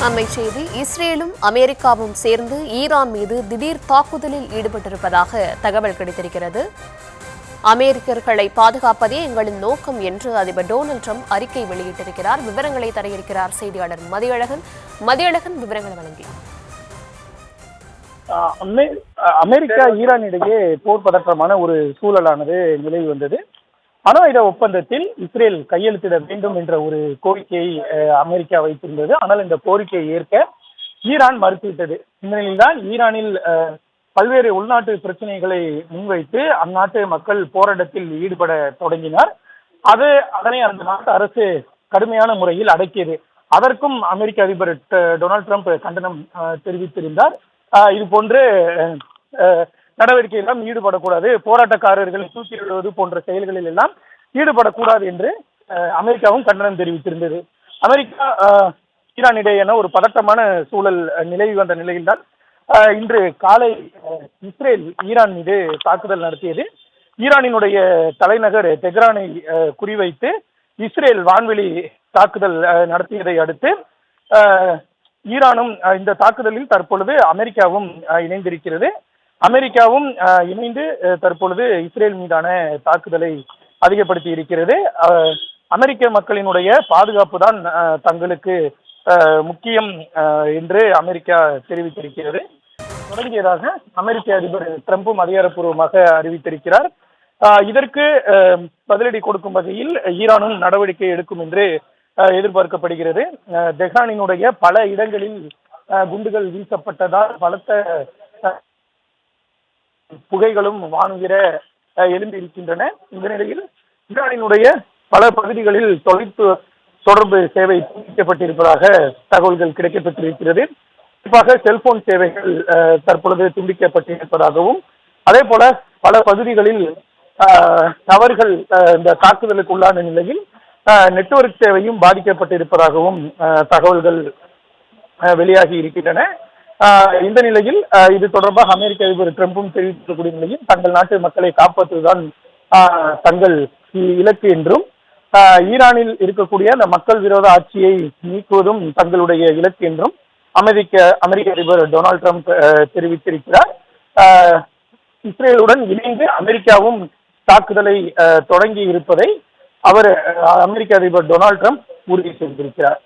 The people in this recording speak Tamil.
அண்மை செய்தி. இஸ்ரேலும் அமெரிக்காவும் சேர்ந்து ஈரான் மீது திடீர் தாக்குதலில் ஈடுபட்டிருப்பதாக தகவல் கிடைத்திருக்கிறது. அமெரிக்கர்களை பாதுகாப்பதே எங்களின் நோக்கம் என்று அதிபர் டொனால்டு டிரம்ப் அறிக்கை வெளியிட்டிருக்கிறார். விவரங்களை தர இருக்கிறார் செய்தியாளர் மதியழகன். விவரங்களை வழங்கி. அமெரிக்கா ஈரான் இடையே போர் பதற்றமான ஒரு சூழலானது நிலவி வந்தது. அணு ஆயுத ஒப்பந்தத்தில் இஸ்ரேல் கையெழுத்திட வேண்டும் என்ற ஒரு கோரிக்கையை அமெரிக்கா வைத்திருந்தது. ஆனால் இந்த கோரிக்கையை ஏற்க ஈரான் மறுத்துவிட்டது. இந்த நிலையில்தான் ஈரானில் பல்வேறு உள்நாட்டு பிரச்சனைகளை முன்வைத்து அந்நாட்டு மக்கள் போராட்டத்தில் ஈடுபட தொடங்கினார். அதனை அந்த நாட்டு அரசு கடுமையான முறையில் அடக்கியது. அதற்கும் அமெரிக்க அதிபர் டொனால்டு டிரம்ப் கண்டனம் தெரிவித்திருந்தார். இது போன்று நடவடிக்கையெல்லாம் ஈடுபடக்கூடாது, போராட்டக்காரர்களை தூக்கிலிடுவது போன்ற செயல்களில் எல்லாம் ஈடுபடக்கூடாது என்று அமெரிக்காவும் கண்டனம் தெரிவித்திருந்தது. அமெரிக்கா ஈரான் இடையேயான ஒரு பதட்டமான சூழல் நிலவி வந்த நிலையில்தான் இன்று காலை இஸ்ரேல் ஈரான் மீது தாக்குதல் நடத்தியது. ஈரானினுடைய தலைநகர் தெஹ்ரானை குறிவைத்து இஸ்ரேல் வான்வெளி தாக்குதல் நடத்தியதை அடுத்து ஈரானும் இந்த தாக்குதலில் தற்பொழுது அமெரிக்காவும் இணைந்திருக்கிறது. அமெரிக்காவும் இணைந்து தற்பொழுது இஸ்ரேல் மீதான தாக்குதலை அதிகப்படுத்தி இருக்கிறது. அமெரிக்க மக்களினுடைய பாதுகாப்பு தான் தங்களுக்கு முக்கியம் என்று அமெரிக்கா தெரிவித்திருக்கிறது. தொடங்கியதாக அமெரிக்க அதிபர் டிரம்பும் அதிகாரப்பூர்வமாக அறிவித்திருக்கிறார். இதற்கு பதிலடி கொடுக்கும் வகையில் ஈரானும் நடவடிக்கை எடுக்கும் என்று எதிர்பார்க்கப்படுகிறது. தெஹ்ரானினுடைய பல இடங்களில் குண்டுகள் வீசப்பட்டதால் பலத்த புகைகளும் வானுகிற எழும்பி இருக்கின்றன. இந்த நிலையில் ஈரானினுடைய பல பகுதிகளில் தொடர்பு சேவை துண்டிக்கப்பட்டிருப்பதாக தகவல்கள் கிடைக்கப்பட்டிருக்கிறது. குறிப்பாக செல்போன் சேவைகள் தற்பொழுது துண்டிக்கப்பட்டிருப்பதாகவும், அதே போல பல பகுதிகளில் டவர்கள் இந்த தாக்குதலுக்கு உள்ளான நிலையில் நெட்வொர்க் சேவையும் பாதிக்கப்பட்டிருப்பதாகவும் தகவல்கள் வெளியாகி இருக்கின்றன. இந்த நிலையில் இது தொடர்பாக அமெரிக்க அதிபர் டிரம்பும் தெரிவிக்கக்கூடிய நிலையில் தங்கள் நாட்டு மக்களை காப்பாற்றுவதுதான் தங்கள் இலக்கு என்றும், ஈரானில் இருக்கக்கூடிய அந்த மக்கள் விரோத ஆட்சியை நீக்குவதும் தங்களுடைய இலக்கு என்றும் அமெரிக்க அதிபர் டொனால்டு டிரம்ப் தெரிவித்திருக்கிறார். இஸ்ரேலுடன் இணைந்து அமெரிக்காவும் தாக்குதலை தொடங்கி இருப்பதை அமெரிக்க அதிபர் டொனால்டு டிரம்ப் உறுதி செய்திருக்கிறார்.